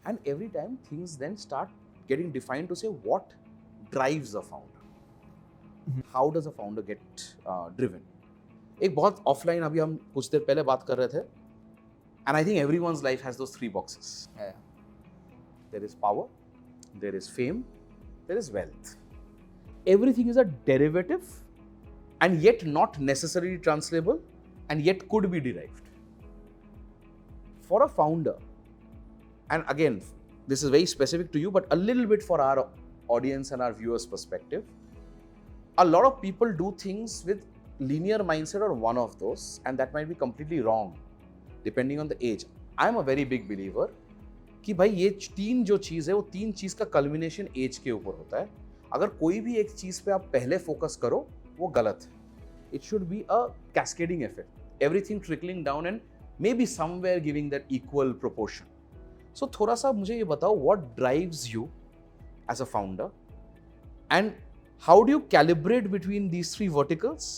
And every time things then start getting defined to say what drives a founder. How does a founder get driven? एक बहुत offline अभी हम कुछ देर पहले बात कर रहे थे, and I think everyone's life has those three boxes. Yeah. There is power, there is fame, there is wealth. Everything is a derivative and yet not necessarily translatable and yet could be derived. For a founder, and again, this is very specific to you, but a little bit for our audience and our viewers' perspective, a lot of people do things with linear mindset or one of those, and that might be completely wrong, depending on the age. I'm a very big believer कि भाई ये तीन जो चीज़ है वो तीन चीज़ का culmination as के ऊपर होता है. अगर कोई भी एक चीज़ पे आप पहले फोकस करो वो गलत है. It should be a cascading effect. Everything trickling down and maybe somewhere giving that equal proportion. So थोड़ा सा मुझे ये बताओ what drives you as a founder and how do you calibrate between these three verticals?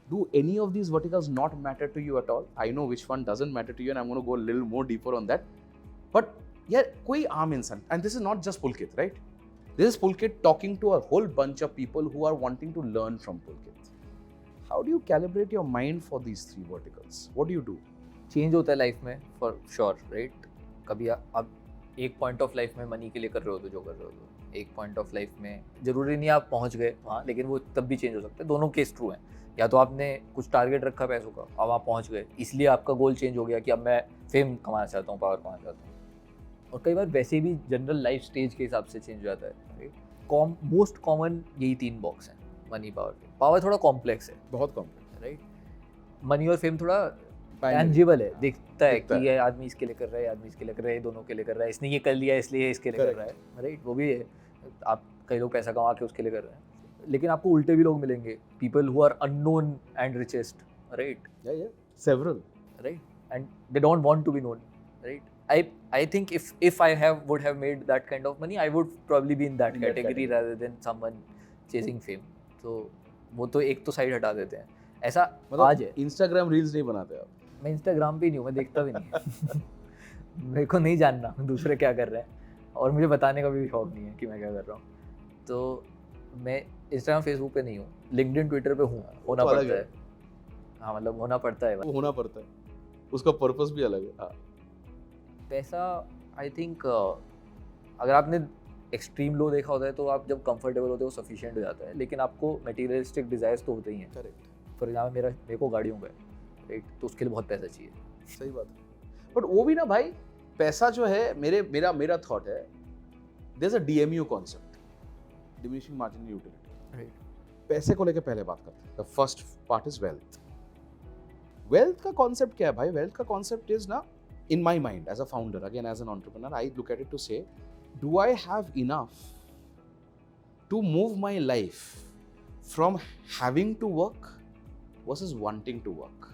Do any of these verticals not matter to you at all? I know which one doesn't matter to you and I'm going to go a little more deeper on that. But yeah, कोई आम इंसान, and this is not just Pulkit, right? This is Pulkit talking to a whole bunch of people who are wanting to learn from Pulkit. How do you calibrate your mind for these three verticals? What do you do? Change होता है life में for sure, right. कभी आप एक point of life में money के लिए कर रहे हो तो जो कर रहे हो तो एक पॉइंट ऑफ लाइफ में जरूरी नहीं आप पहुंच गए वहाँ, लेकिन वो तब भी चेंज हो सकता है. दोनों केस ट्रू हैं. या तो आपने कुछ टारगेट रखा पैसों का, अब आप पहुंच गए, इसलिए आपका गोल चेंज हो गया कि अब मैं फेम कमाना चाहता हूँ, पावर कमाना चाहता हूँ. और कई बार वैसे भी जनरल लाइफ स्टेज के हिसाब से चेंज हो जाता है, राइट. मोस्ट कॉमन यही तीन बॉक्स हैं, मनी, पावर, फेम. पावर थोड़ा कॉम्प्लेक्स है, बहुत कॉम्प्लेक्स है, राइट. मनी और फेम थोड़ा टैंजिबल है, दिखता है कि ये आदमी इसके लिए कर रहा है, आदमी इसके लिए कर रहा है, दोनों के लिए कर रहा है, इसने ये कर लिया इसलिए इसके लिए कर रहा है, राइट. वो भी है, आप कई लोग पैसा कमा के उसके लिए कर रहे हैं. लेकिन आपको उल्टे भी लोग मिलेंगे, people who are unknown and richest, right. several, right, and they don't want to be known, right. I think if I would have made that kind of money, I would probably be in that category rather than someone chasing fame. So वो तो एक तो side हटा देते हैं. ऐसा आज है. Instagram reels नहीं बनाते आप? मैं Instagram पे नहीं हूँ, मैं देखता भी नहीं. मेरे को नहीं जानना दूसरे क्या कर रहे हैं और मुझे बताने का भी शौक नहीं है कि मैं क्या कर रहा हूँ. तो मैं Instagram, Facebook पे नहीं हूँ, LinkedIn, Twitter पे हूँ. होना पड़ता है. हाँ, मतलब होना पड़ता है. वो होना पड़ता है, उसका पर्पस भी अलग है. हाँ. पैसा आई थिंक अगर आपने एक्सट्रीम लो देखा होता है तो आप जब कंफर्टेबल होते हो वो सफिशिएंट हो जाता है, लेकिन आपको मटेरियलिस्टिक डिजायर्स तो होते ही हैं. करेक्ट. फॉर एग्जाम्पल मेरे को गाड़ियों का है, राइट, तो उसके लिए बहुत पैसा चाहिए. सही बात है. बट वो भी ना भाई, पैसा जो है, मेरा थॉट है, there is a DMU concept, diminishing marginal utility, right. पैसे को लेकर पहले बात करते हैं. The first part is wealth. Wealth का कॉन्सेप्ट क्या है भाई? वेल्थ का कॉन्सेप्ट इज ना, in my mind as a founder, again as an entrepreneur, I look at it to say, do I have enough to move my life from having to work versus wanting to work?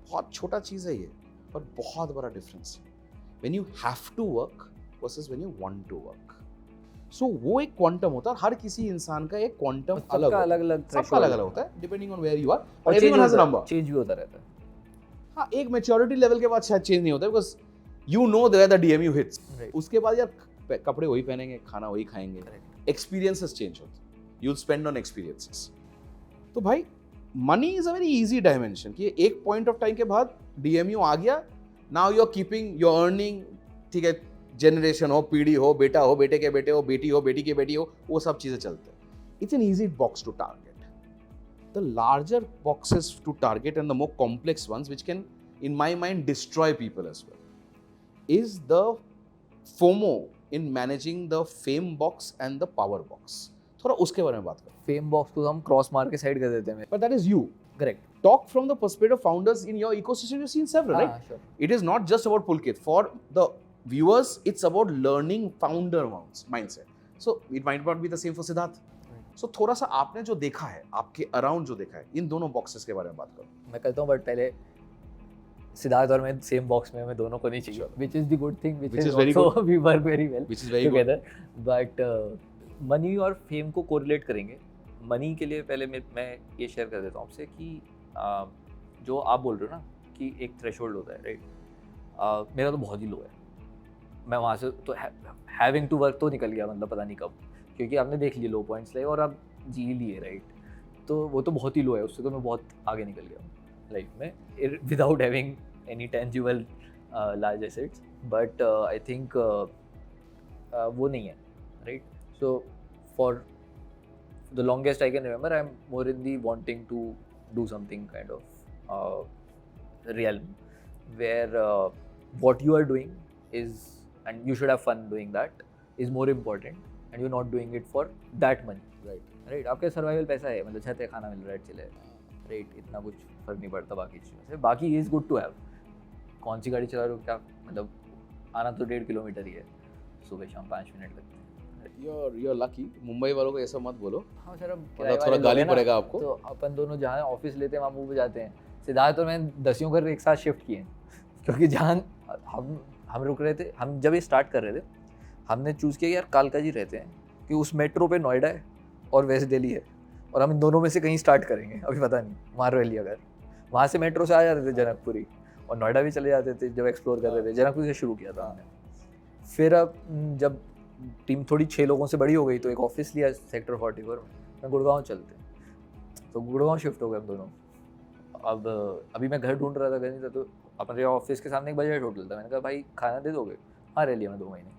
बहुत छोटा चीज़ है ये, पर बहुत बड़ा difference है. When you have to work versus when you want to work. So वो एक क्वांटम होता है. हर किसी इंसान का एक क्वांटम अलग होता है, depending on where you are. और everyone has a number. Change भी होता रहता है. हाँ, एक मैच्योरिटी लेवल के बाद शायद चेंज नहीं होता, because you know where the DMU hits. उसके बाद यार कपड़े वही पहनेंगे, खाना वही खाएंगे, एक्सपीरियंसेस चेंज होते हैं, you will spend on experiences. तो भाई money is a very easy dimension कि एक पॉइंट ऑफ टाइम के बाद डीएमयू आ गया, now you are keeping your earning. ठीक है, जनरेशन हो, पीढ़ी हो, बेटा हो, बेटे के बेटे हो, बेटी हो, बेटी की बेटी हो, वो सब चीज़ें चलते हैं. It's an easy box to target. The larger boxes to target and the more complex ones, which can, in my mind, destroy people as well, is the FOMO in managing the fame box and the power box. थोड़ा उसके बारे में बात करें. Fame box को हम cross मार के साइड कर देते हैं. But that is you. Correct. Talk from the perspective of founders in your ecosystem. You've seen several, right? Sure. It is not just about Pulkit. For the viewers, it's about learning founder mindset. So it might not be the same for Siddharth. So थोड़ा सा आपने जो देखा है, आपके around जो देखा है, इन दोनों बॉक्सेस के बारे में बात करो. मैं करता हूँ, बट पहले सिद्धार्थ और मैं सेम बॉक्स में, मैं दोनों को नहीं चाहिए, which is the good thing, which is also we work very well together. But money और फेम को कोरिलेट करेंगे. मनी के लिए पहले मैं ये शेयर कर देता हूँ आपसे कि जो आप बोल रहे हो ना कि एक थ्रेशोल्ड होता है, राइट. मेरा तो बहुत ही लो है. मैं वहाँ से तो हैविंग टू वर्क तो निकल गया, मतलब पता नहीं कब, क्योंकि आपने देख लिए लो पॉइंट्स लाइफ और आप जी लिए, राइट? तो वो तो बहुत ही लो है, उससे तो मैं बहुत आगे निकल गया हूँ लाइफ में without having any tangible large assets, but I think वो नहीं है, right? So for the longest I can remember, I'm more in the wanting to do something kind of realm where what you are doing is, and you should have fun doing that, is more important, and you're not doing it for that money, right? आपके survival पैसा है, मतलब छत है, खाना मिल रहा है, chill है, राइट? इतना कुछ फर्क नहीं पड़ता बाकी चीज़ों से। बाकी इज़ गुड टू हैव, कौन सी गाड़ी चला रहे हो, क्या मतलब आना तो 1.5 किलोमीटर ही है, सुबह शाम 5 मिनट लगते हैं। You're lucky. मुंबई वालों को ऐसा मत बोलो। हाँ सर, अब मतलब थोड़ा गाली पड़ेगा आपको। तो अपन दोनों जहाँ ऑफिस लेते हैं वहाँ मूव पे जाते हैं। सिद्धार्थ और मैं 10 घर एक साथ शिफ्ट किए हैं, क्योंकि जहाँ हम रुक रहे थे, हम जब ये स्टार्ट कर रहे थे, हमने चूज़ किया यार कालका जी रहते हैं कि उस मेट्रो पे नोएडा है और वेस्ट दिल्ली है, और हम इन दोनों में से कहीं स्टार्ट करेंगे, अभी पता नहीं मारवेली अगर वहाँ से मेट्रो से आ जाते थे जनकपुरी, और नोएडा भी चले जाते थे जब एक्सप्लोर कर रहे थे। जनकपुरी से शुरू किया था हमने। फिर अब जब टीम थोड़ी 6 लोगों से बड़ी हो गई तो एक ऑफिस लिया सेक्टर 44 में, गुड़गांव चलते, तो गुड़गांव शिफ्ट हो गए हम दोनों। अब अभी मैं घर ढूंढ रहा था, घर नहीं था, तो अपने ऑफिस के सामने एक बजट होटल था, मैंने कहा भाई खाना दे दोगे? हाँ, रह लिया मैं 2 महीने।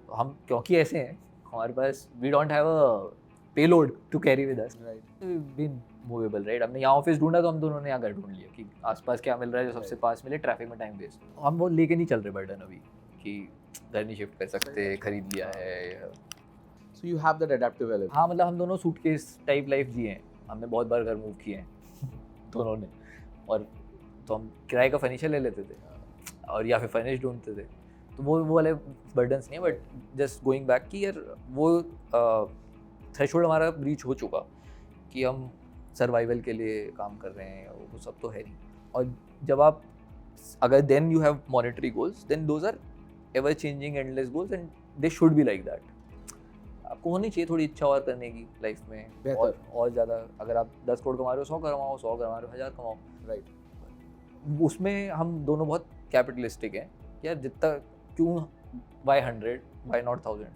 तो हम क्योंकि ऐसे हैं, हमारे पास we don't have a payload to carry with us, been movable, right? हमने यहाँ ऑफिस ढूंढा तो हम दोनों ने यहाँ घर ढूंढ लिया कि आसपास क्या मिल रहा है जो सबसे पास मिले, ट्रैफिक में टाइम वेस्ट। हम वो लेके नहीं चल रहे बर्डन अभी कि घर नहीं शिफ्ट कर सकते, खरीद लिया है। So you have that adaptive element. हाँ, मतलब हम दोनों सूटकेस टाइप लाइफ जिए हैं, हमने बहुत बार घर मूव किए हैं दोनों ने, और तो हम किराए का फर्नीचर ले लेते थे और या फिर फर्निश ढूंढते थे, तो वो वाले बर्डन्स नहीं है। बट जस्ट गोइंग बैक कि यार वो थ्रेशोल्ड हमारा रीच हो चुका कि हम सर्वाइवल के लिए काम कर रहे हैं, वो सब तो है नहीं। और जब आप अगर then you have monetary goals, then those are ever changing endless goals, and they should be like that. आपको होनी चाहिए थोड़ी इच्छा और करने की लाइफ में, और ज़्यादा। अगर आप 10 करोड़ कमा रहे हो, 100 कमाओ, 100 कमा रहे हो, 1000 कमाओ, राइट? उसमें हम दोनों बहुत कैपिटलिस्टिक हैं यार, जितना क्यों, why 100, why not 1000,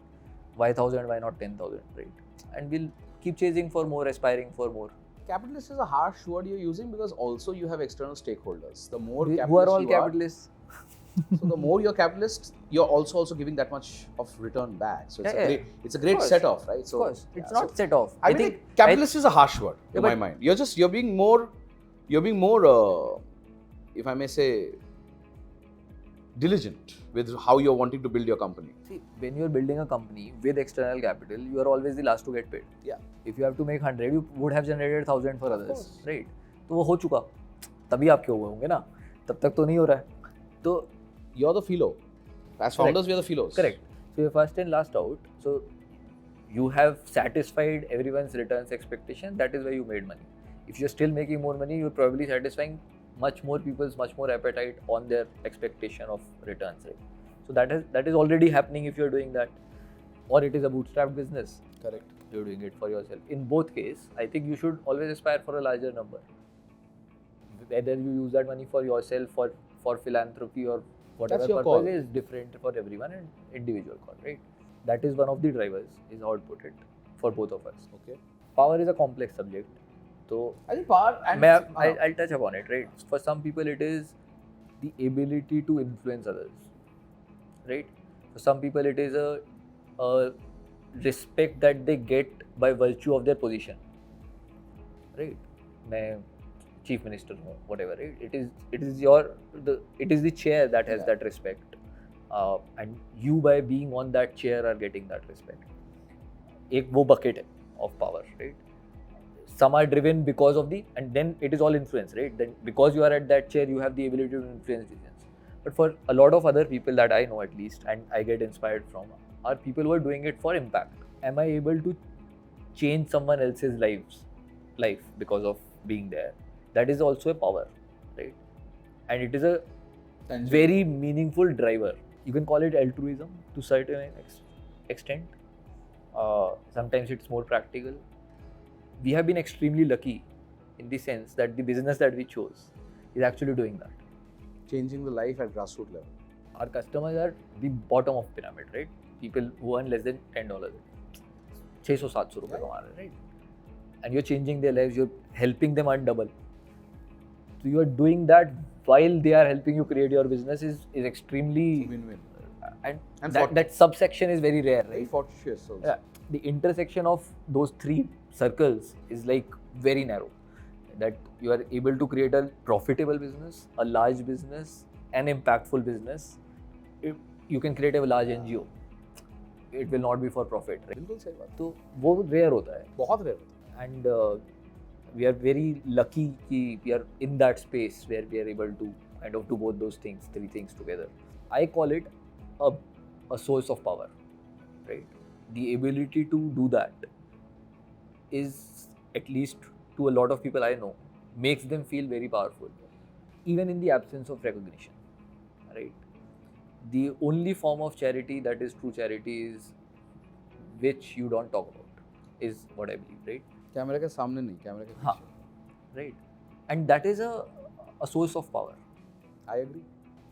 why 1000, why not 10,000, right? And will keep chasing for more, aspiring for more. Capitalist is a harsh word you're using because also you have external stakeholders. The more who are all capitalists. So the more you're capitalist, you're also giving that much of return back. So it's a great course. set off, right? So of course, it's not set off. I think capitalist is a harsh word in my mind. You're being more if I may say, diligent with how you're wanting to build your company. See, when you're building a company with external capital, you are always the last to get paid. Yeah. If you have to make 100, you would have generated 1000 for others, right? तो वो हो चुका, तभी आपके हुए होंगे ना, तब तक तो नहीं हो रहा है। तो you're the philo. As founders, we are the philos. Correct. So you're first in, last out. So you have satisfied everyone's returns expectation. That is why you made money. If you're still making more money, you're probably satisfying much more appetite on their expectation of returns, right? So that is already happening if you're doing that, or it is a bootstrap business. Correct. You're doing it for yourself. In both cases, I think you should always aspire for a larger number. Whether you use that money for yourself, for philanthropy, or whatever purpose is different for everyone and individual call, right? That is one of the drivers, is how to put it, for both of us. Okay. Power is a complex subject. So I think power, and I'll touch upon it, right? For some people, it is the ability to influence others, right? For some people, it is a respect that they get by virtue of their position, right? मैं chief minister हूँ, whatever, right? It is the chair that has that respect, and you by being on that chair are getting that respect. एक वो bucket है of power, right? Some are driven because of and then it is all influence, right? Then because you are at that chair, you have the ability to influence decisions. But for a lot of other people that I know, at least, and I get inspired from, are people who are doing it for impact. Am I able to change someone else's life because of being there? That is also a power, right? And it is a very meaningful driver. You can call it altruism to certain extent. Sometimes it's more practical. We have been extremely lucky in the sense that the business that we chose is actually doing that. Changing the life at grassroots level. Our customers are the bottom of pyramid, right? People who earn less than $10. 600-700 रुपए कमा रहे हैं, right? And you're changing their lives, you're helping them earn double. So you're doing that while they are helping you create your business is extremely Win-win. and that subsection is very rare, Very right? fortuitous also. Yeah, the intersection of those three circles is like very narrow. That you are able to create a profitable business, a large business, an impactful business. You can create a large NGO. It will not be for profit, right? बिल्कुल सही बात. तो वो rare होता है. बहुत rare होता है. And we are very lucky कि we are in that space where we are able to kind of do both those things, three things together. I call it a source of power, right? The ability to do that is, at least to a lot of people I know, makes them feel very powerful, even in the absence of recognition, right? The only form of charity that is true charity is which you don't talk about, is what I believe, right? कैमरे के सामने नहीं, कैमरे के हाँ, पीछे. right. And that is a source of power. I agree.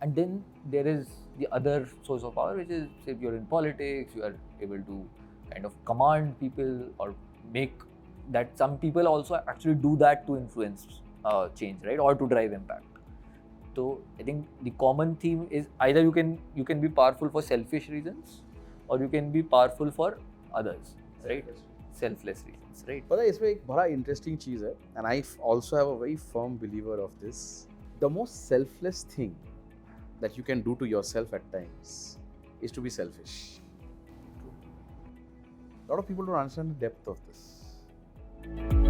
And then there is the other source of power, which is, if you're in politics, you are able to kind of command people or make that. Some people also actually do that to influence change, right, or to drive impact. So I think the common theme is either you can be powerful for selfish reasons, or you can be powerful for others, right? Selfless reasons, right? पता है इसमें एक बड़ा interesting चीज़ है, and I also have a very firm believer of this. The most selfless thing that you can do to yourself at times is to be selfish. A lot of people don't understand the depth of this.